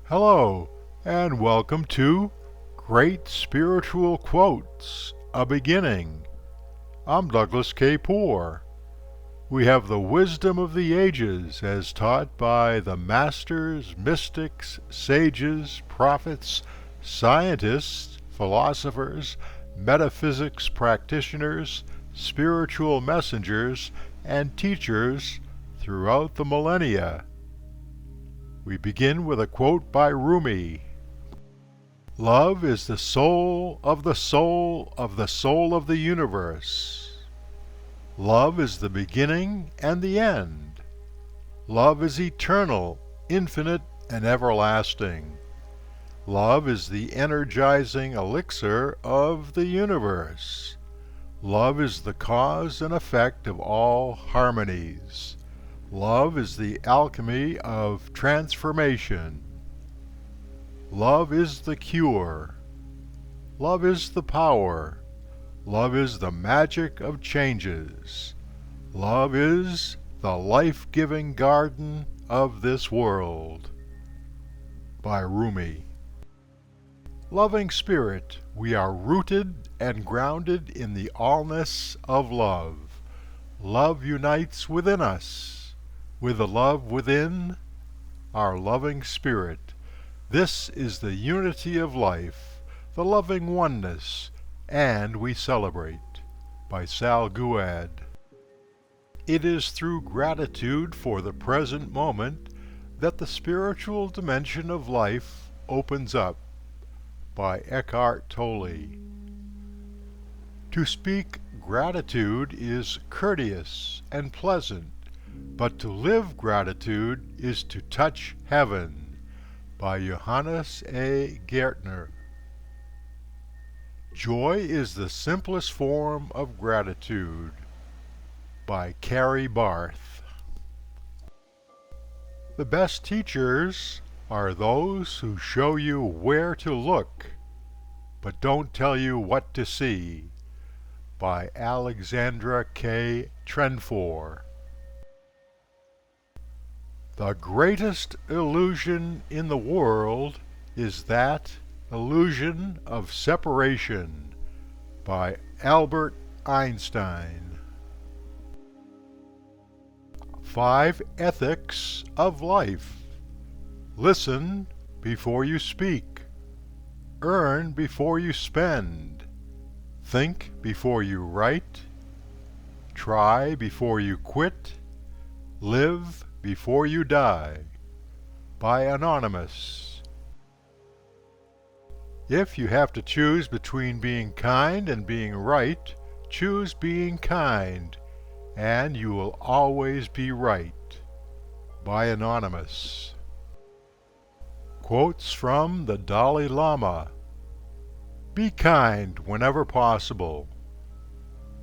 Hello, and welcome to Great Spiritual Quotes, A Beginning. I'm Douglas K. Poore. We have the wisdom of the ages as taught by the masters, mystics, sages, prophets, scientists, philosophers, metaphysics practitioners, spiritual messengers, and teachers throughout the millennia. We begin with a quote by Rumi. Love is the soul of the soul of the soul of the universe. Love is the beginning and the end. Love is eternal, infinite, and everlasting. Love is the energizing elixir of the universe. Love is the cause and effect of all harmonies. Love is the alchemy of transformation. Love is the cure. Love is the power. Love is the magic of changes. Love is the life-giving garden of this world. By Rumi. Loving Spirit, we are rooted and grounded in the allness of love. Love unites within us. With the love within, our loving Spirit. This is the unity of life, the loving oneness, and we celebrate. By S.O.U.L. It is through gratitude for the present moment that the spiritual dimension of life opens up. By Eckhart Tolle. To speak gratitude is courteous and pleasant, but to live gratitude is to touch heaven. By Johannes A. Gärtner. Joy is the simplest form of gratitude. By Carrie Barth. The best teachers are those who show you where to look, but don't tell you what to see. By Alexandra K. Trenfor. The greatest illusion in the world is that illusion of separation. By Albert Einstein. 5 Ethics of Life. Listen before you speak. Earn before you spend. Think before you write. Try before you quit. Live before you die. By Anonymous. If you have to choose between being kind and being right, choose being kind, and you will always be right. By Anonymous. Quotes from the Dalai Lama. Be kind whenever possible.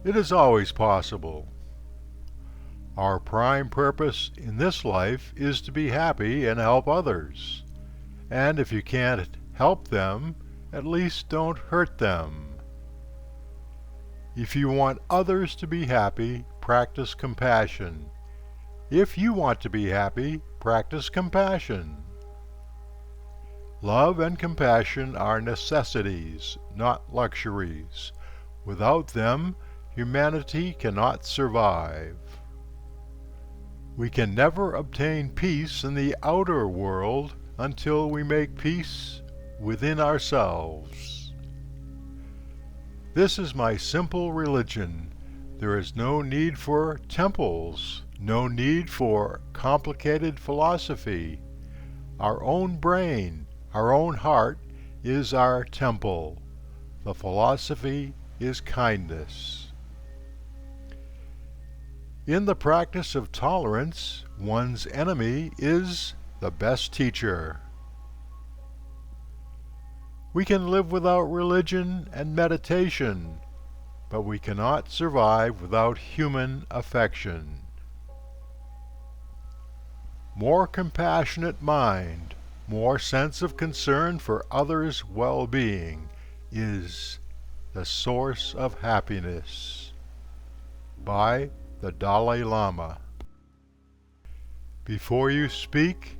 It is always possible. Our prime purpose in this life is to be happy and help others. And if you can't help them, at least don't hurt them. If you want others to be happy, practice compassion. If you want to be happy, practice compassion. Love and compassion are necessities, not luxuries. Without them, humanity cannot survive. We can never obtain peace in the outer world until we make peace within ourselves. This is my simple religion. There is no need for temples, no need for complicated philosophy. Our own brain, our own heart is our temple. The philosophy is kindness. In the practice of tolerance, one's enemy is the best teacher. We can live without religion and meditation, but we cannot survive without human affection. More compassionate mind, more sense of concern for others' well-being is the source of happiness. By the Dalai Lama. Before you speak,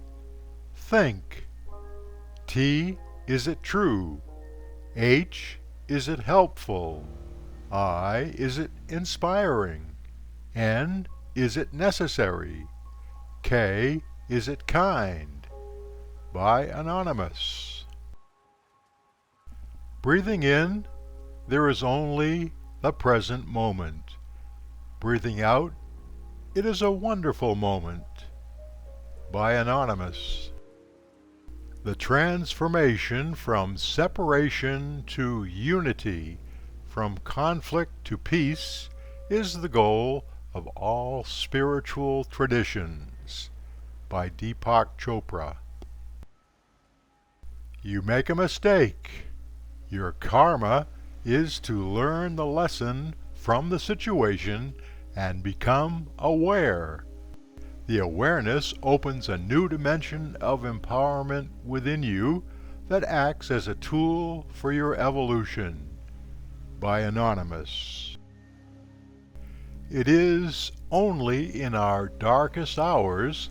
think. T, is it true? H, is it helpful? I, is it inspiring? N, is it necessary? K, is it kind? By Anonymous. Breathing in, there is only the present moment. Breathing out, it is a wonderful moment. By Anonymous. The transformation from separation to unity, from conflict to peace, is the goal of all spiritual traditions. By Deepak Chopra. You make a mistake. Your karma is to learn the lesson from the situation and become aware. The awareness opens a new dimension of empowerment within you that acts as a tool for your evolution. By Anonymous. It is only in our darkest hours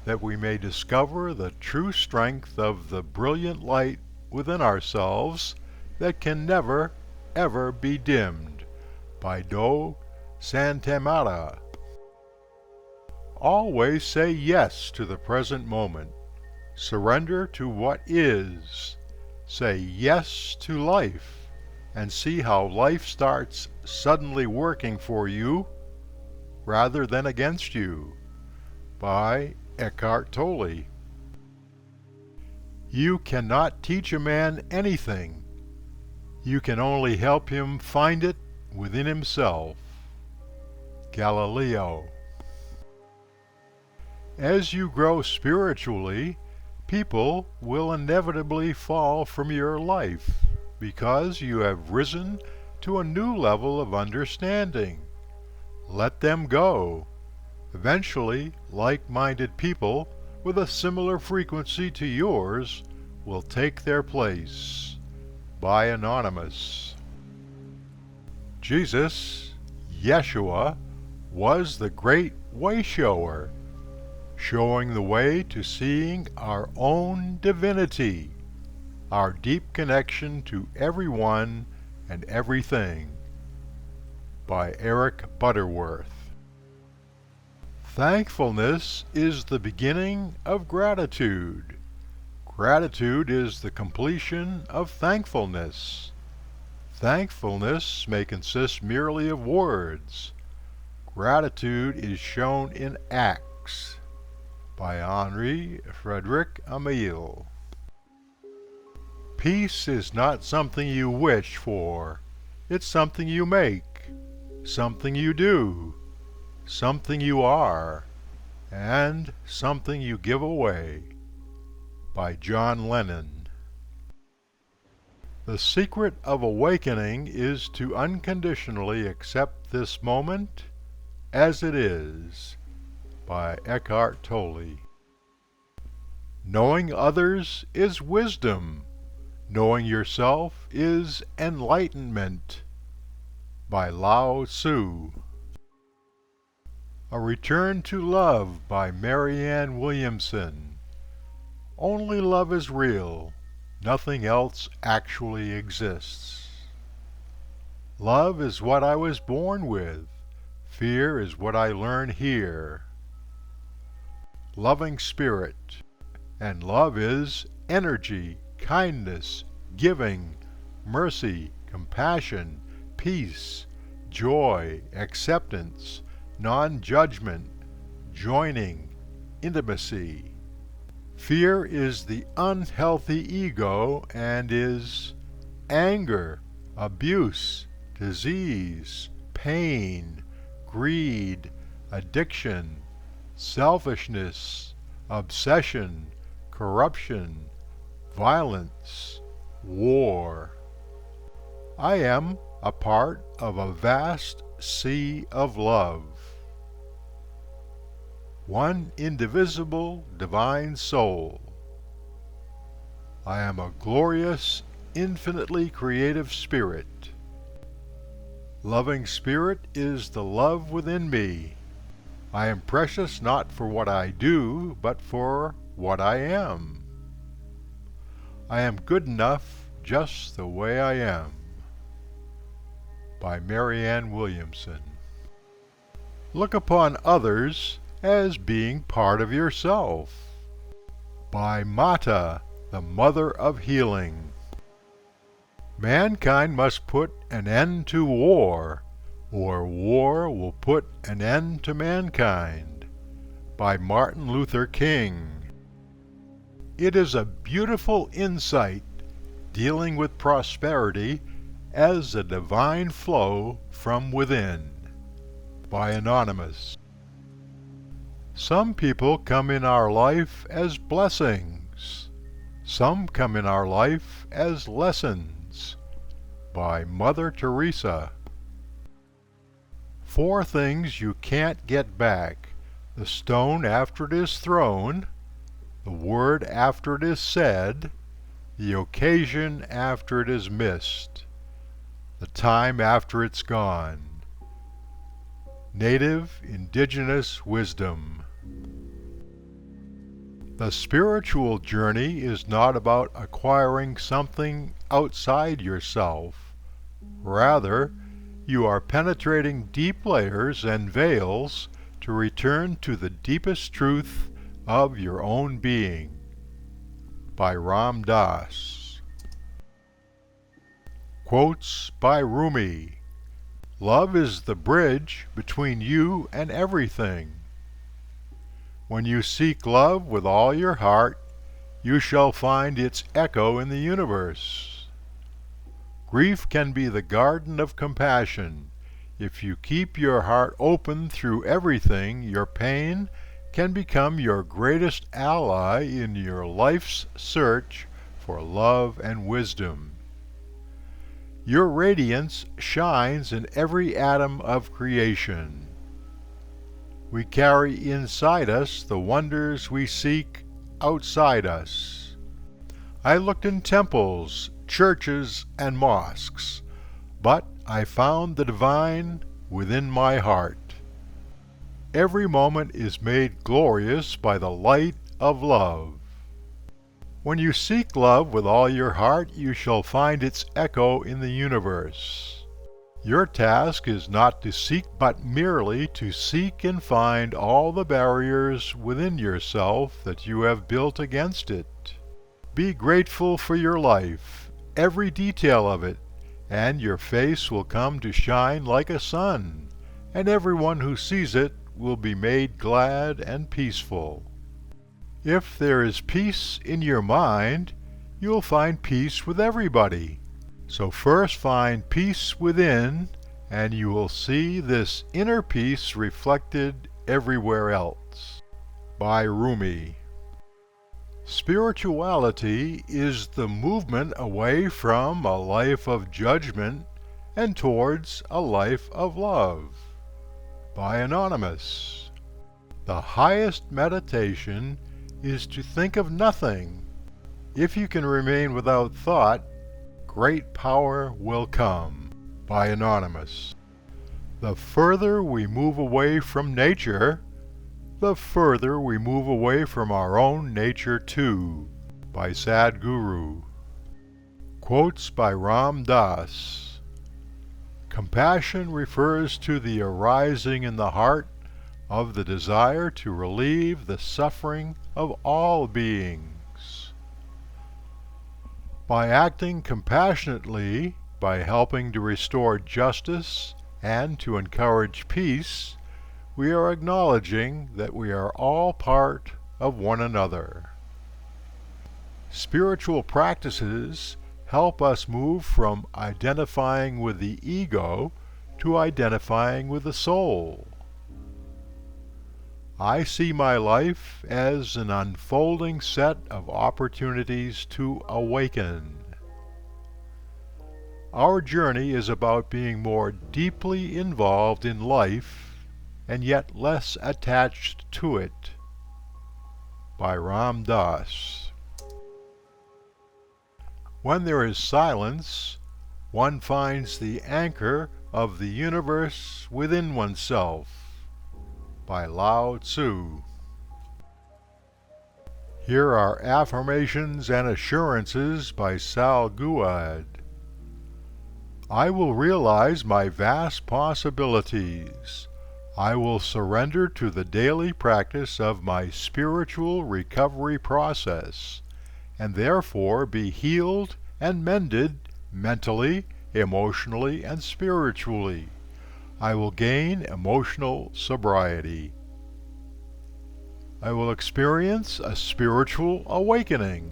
that we may discover the true strength of the brilliant light within ourselves that can never, ever be dimmed. By Do Santamara. Always say yes to the present moment. Surrender to what is. Say yes to life, and see how life starts suddenly working for you rather than against you. By Eckhart Tolle. You cannot teach a man anything. You can only help him find it within himself. Galileo. As you grow spiritually, people will inevitably fall from your life because you have risen to a new level of understanding. Let them go. Eventually, like-minded people with a similar frequency to yours will take their place. By Anonymous. Jesus, Yeshua, was the great way shower, showing the way to seeing our own divinity, our deep connection to everyone and everything. By Eric Butterworth. Thankfulness is the beginning of gratitude. Gratitude is the completion of thankfulness. Thankfulness may consist merely of words. Gratitude is shown in acts. By Henri Frederick Amiel. Peace is not something you wish for. It's something you make, something you do, something you are, and something you give away. By John Lennon. The secret of awakening is to unconditionally accept this moment as it is. By Eckhart Tolle. Knowing others is wisdom. Knowing yourself is enlightenment. By Lao Tzu. A Return to Love by Marianne Williamson. Only love is real. Nothing else actually exists. Love is what I was born with. Fear is what I learn here. Loving spirit, and love is energy, kindness, giving, mercy, compassion, peace, joy, acceptance, non-judgment, joining, intimacy. Fear is the unhealthy ego and is anger, abuse, disease, pain, greed, addiction, selfishness, obsession, corruption, violence, war. I am a part of a vast sea of love. One indivisible divine soul. I am a glorious, infinitely creative spirit. Loving spirit is the love within me. I am precious not for what I do, but for what I am. I am good enough just the way I am. By Marianne Williamson. Look upon others as being part of yourself. By Mata, the Mother of Healing. Mankind must put an end to war, or war will put an end to mankind. By Martin Luther King. It is a beautiful insight dealing with prosperity as a divine flow from within. By Anonymous. Some people come in our life as blessings. Some come in our life as lessons. By Mother Teresa. 4 things you can't get back: the stone after it is thrown, the word after it is said, the occasion after it is missed, the time after it's gone. Native Indigenous Wisdom. The spiritual journey is not about acquiring something outside yourself. Rather, you are penetrating deep layers and veils to return to the deepest truth of your own being. By Ram Dass. Quotes by Rumi. Love is the bridge between you and everything. When you seek love with all your heart, you shall find its echo in the universe. Grief can be the garden of compassion. If you keep your heart open through everything, your pain can become your greatest ally in your life's search for love and wisdom. Your radiance shines in every atom of creation. We carry inside us the wonders we seek outside us. I looked in temples, churches, and mosques, but I found the divine within my heart. Every moment is made glorious by the light of love. When you seek love with all your heart, you shall find its echo in the universe. Your task is not to seek, but merely to seek and find all the barriers within yourself that you have built against it. Be grateful for your life, every detail of it, and your face will come to shine like a sun, and everyone who sees it will be made glad and peaceful. If there is peace in your mind, you'll find peace with everybody. So first find peace within, and you will see this inner peace reflected everywhere else. By Rumi. Spirituality is the movement away from a life of judgment and towards a life of love. By Anonymous. The highest meditation is to think of nothing. If you can remain without thought, great power will come. By Anonymous. The further we move away from nature, the further we move away from our own nature too. By Sadhguru. Quotes by Ram Dass. Compassion refers to the arising in the heart of the desire to relieve the suffering of all beings. By acting compassionately, by helping to restore justice and to encourage peace, we are acknowledging that we are all part of one another. Spiritual practices help us move from identifying with the ego to identifying with the soul. I see my life as an unfolding set of opportunities to awaken. Our journey is about being more deeply involved in life and yet less attached to it. By Ram Dass. When there is silence, one finds the anchor of the universe within oneself. By Lao Tzu. Here are affirmations and assurances by S.O.U.L. I will realize my vast possibilities. I will surrender to the daily practice of my spiritual recovery process, and therefore be healed and mended mentally, emotionally, and spiritually. I will gain emotional sobriety. I will experience a spiritual awakening,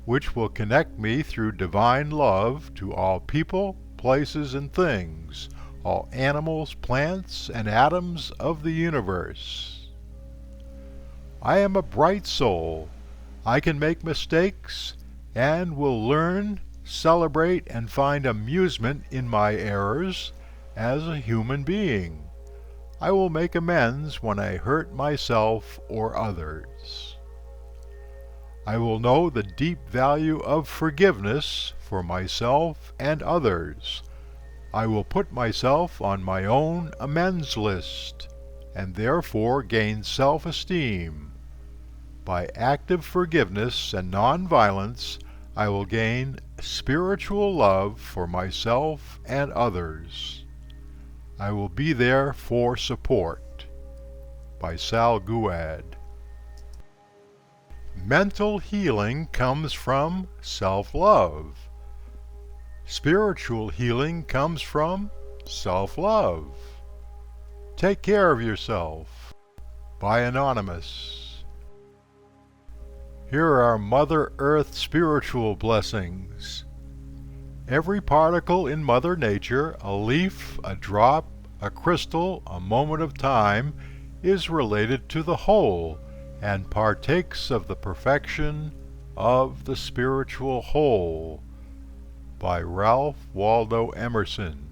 which will connect me through divine love to all people, places, and things, all animals, plants, and atoms of the universe. I am a bright soul. I can make mistakes and will learn, celebrate, and find amusement in my errors as a human being. I will make amends when I hurt myself or others. I will know the deep value of forgiveness for myself and others. I will put myself on my own amends list, and therefore gain self-esteem. By active forgiveness and non-violence, I will gain spiritual love for myself and others. I will be there for support. By S.O.U.L. Mental healing comes from self-love. Spiritual healing comes from self-love. Take care of yourself. By Anonymous. Here are Mother Earth spiritual blessings. Every particle in Mother Nature, a leaf, a drop, a crystal, a moment of time, is related to the whole and partakes of the perfection of the spiritual whole. By Ralph Waldo Emerson.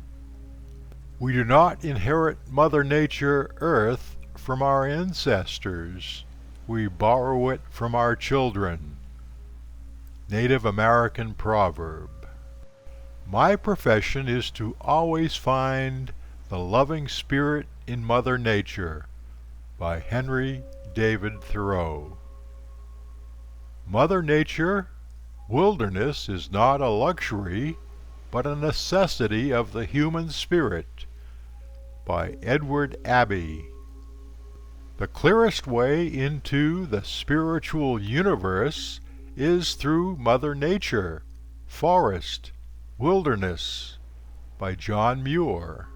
We do not inherit Mother Nature, Earth, from our ancestors. We borrow it from our children. Native American proverb. My profession is to always find the loving spirit in Mother Nature. By Henry David Thoreau. Mother Nature, wilderness is not a luxury, but a necessity of the human spirit. By Edward Abbey. The clearest way into the spiritual universe is through Mother Nature, forest, wilderness. By John Muir.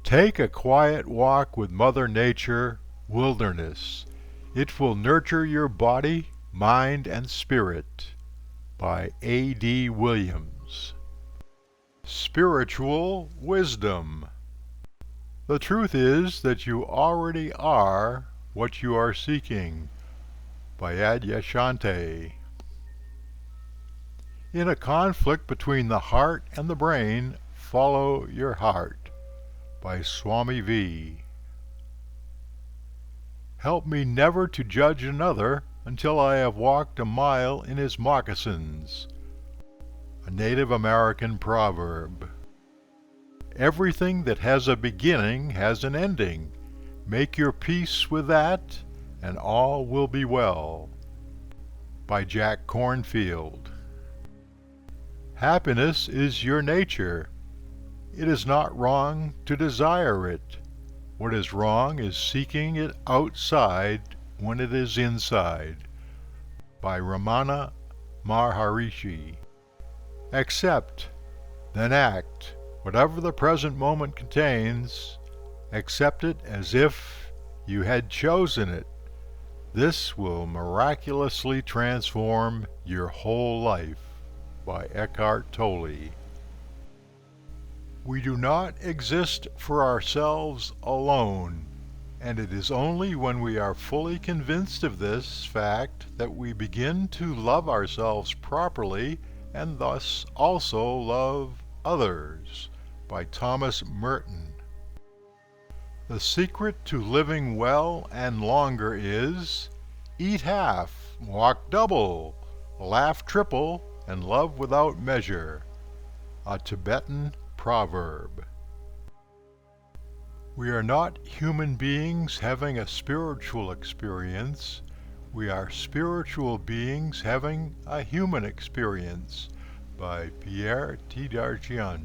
Take a quiet walk with Mother Nature, wilderness. It will nurture your body, mind, and spirit. By A.D. Williams. Spiritual wisdom. The truth is that you already are what you are seeking. By Adyashanti. In a conflict between the heart and the brain, follow your heart. By Swami V. Help me never to judge another until I have walked a mile in his moccasins. A Native American proverb. Everything that has a beginning has an ending. Make your peace with that, and all will be well. By Jack Cornfield. Happiness is your nature. It is not wrong to desire it. What is wrong is seeking it outside when it is inside. By Ramana Maharishi. Accept, then act. Whatever the present moment contains, accept it as if you had chosen it. This will miraculously transform your whole life. By Eckhart Tolle. We do not exist for ourselves alone, and it is only when we are fully convinced of this fact that we begin to love ourselves properly and thus also love others. By Thomas Merton. The secret to living well and longer is eat half, walk double, laugh triple, and love without measure. A Tibetan proverb. We are not human beings having a spiritual experience. We are spiritual beings having a human experience by Pierre T. Dargian.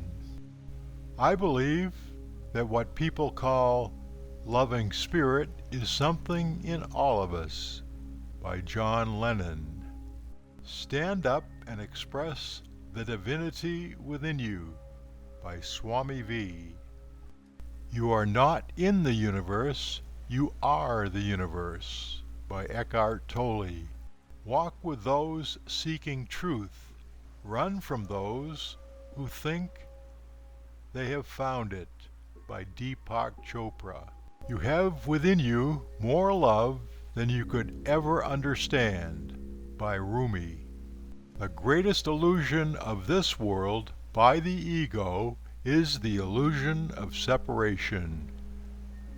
I believe that what people call loving spirit is something in all of us by John Lennon. Stand up and express the divinity within you by Swami V. You are not in the universe, you are the universe by Eckhart Tolle. Walk with those seeking truth. Run from those who think they have found it by Deepak Chopra. You have within you more love than you could ever understand by Rumi. The greatest illusion of this world by the ego is the illusion of separation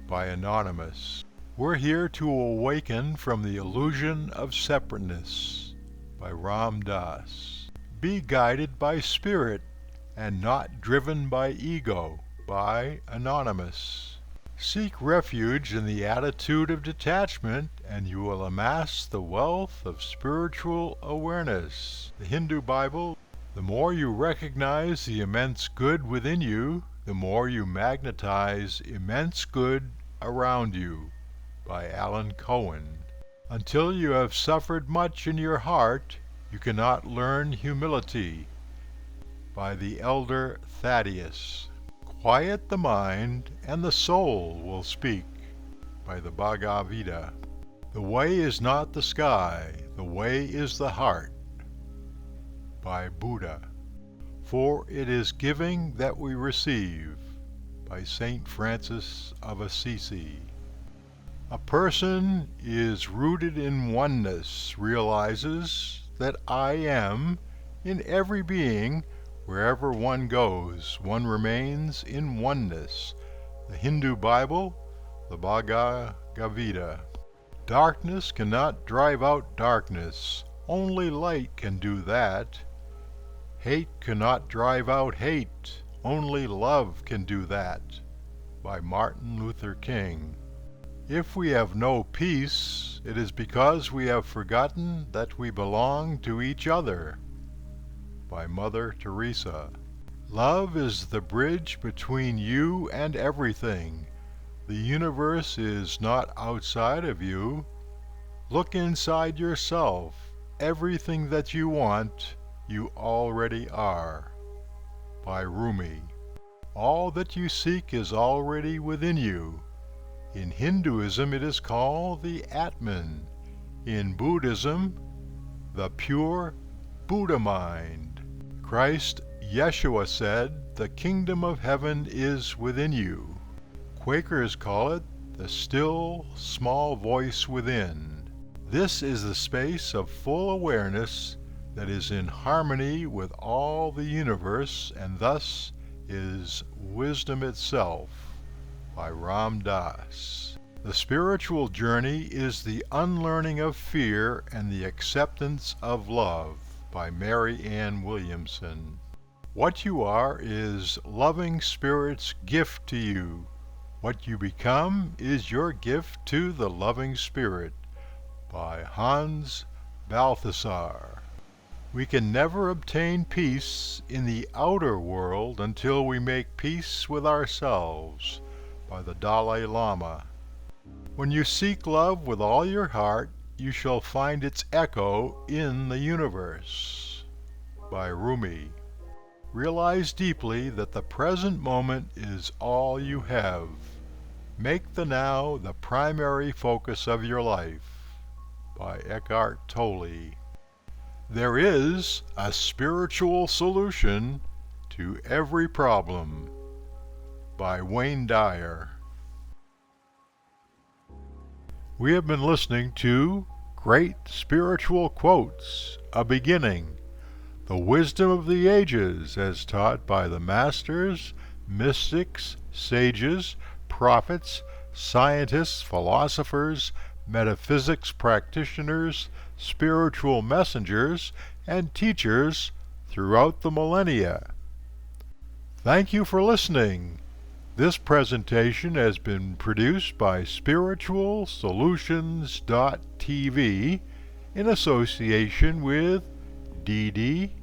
by Anonymous. We're here to awaken from the illusion of separateness by Ram Dass. Be guided by spirit and not driven by ego by Anonymous. Seek refuge in the attitude of detachment and you will amass the wealth of spiritual awareness. The Hindu Bible. The more you recognize the immense good within you, the more you magnetize immense good around you by Alan Cohen. Until you have suffered much in your heart, you cannot learn humility by the elder Thaddeus. Quiet the mind and the soul will speak by the Bhagavad Gita. The way is not the sky, the way is the heart by Buddha. For it is giving that we receive by St. Francis of Assisi. A person is rooted in oneness, realizes that I am in every being. Wherever one goes, one remains in oneness. The Hindu Bible, the Bhagavad Gita. Darkness cannot drive out darkness. Only light can do that. Hate cannot drive out hate. Only love can do that by Martin Luther King. If we have no peace, it is because we have forgotten that we belong to each other by Mother Teresa. Love is the bridge between you and everything. The universe is not outside of you. Look inside yourself. Everything that you want, you already are by Rumi. All that you seek is already within you. In Hinduism it is called the Atman. In Buddhism, the pure Buddha mind. Christ Yeshua said, the kingdom of heaven is within you. Quakers call it the still, small voice within. This is the space of full awareness that is in harmony with all the universe and thus is wisdom itself by Ram Dass. The spiritual journey is the unlearning of fear and the acceptance of love by Mary Ann Williamson. What you are is loving spirit's gift to you. What you become is your gift to the loving spirit by Hans Balthasar. We can never obtain peace in the outer world until we make peace with ourselves by the Dalai Lama. When you seek love with all your heart, you shall find its echo in the universe by Rumi. Realize deeply that the present moment is all you have. Make the now the primary focus of your life by Eckhart Tolle. There is a spiritual solution to every problem by Wayne Dyer. We have been listening to Great Spiritual Quotes, A Beginning, the Wisdom of the Ages as taught by the Masters, Mystics, Sages, Prophets, Scientists, Philosophers, Metaphysics Practitioners, Spiritual Messengers, and Teachers throughout the millennia. Thank you for listening. This presentation has been produced by spiritualsolutions.tv in association with dd-tv.com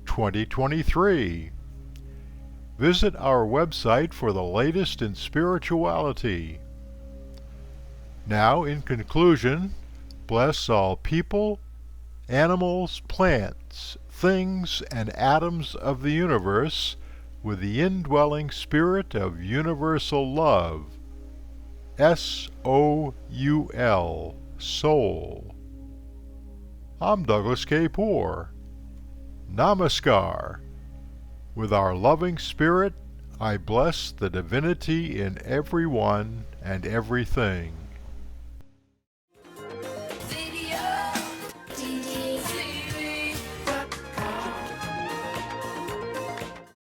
2023. Visit our website for the latest in spirituality. Now, in conclusion, bless all people, animals, plants, things, and atoms of the universe with the indwelling spirit of universal love. S.O.U.L. Soul. I'm Douglas K. Poor. Namaskar. With our loving spirit, I bless the divinity in everyone and everything.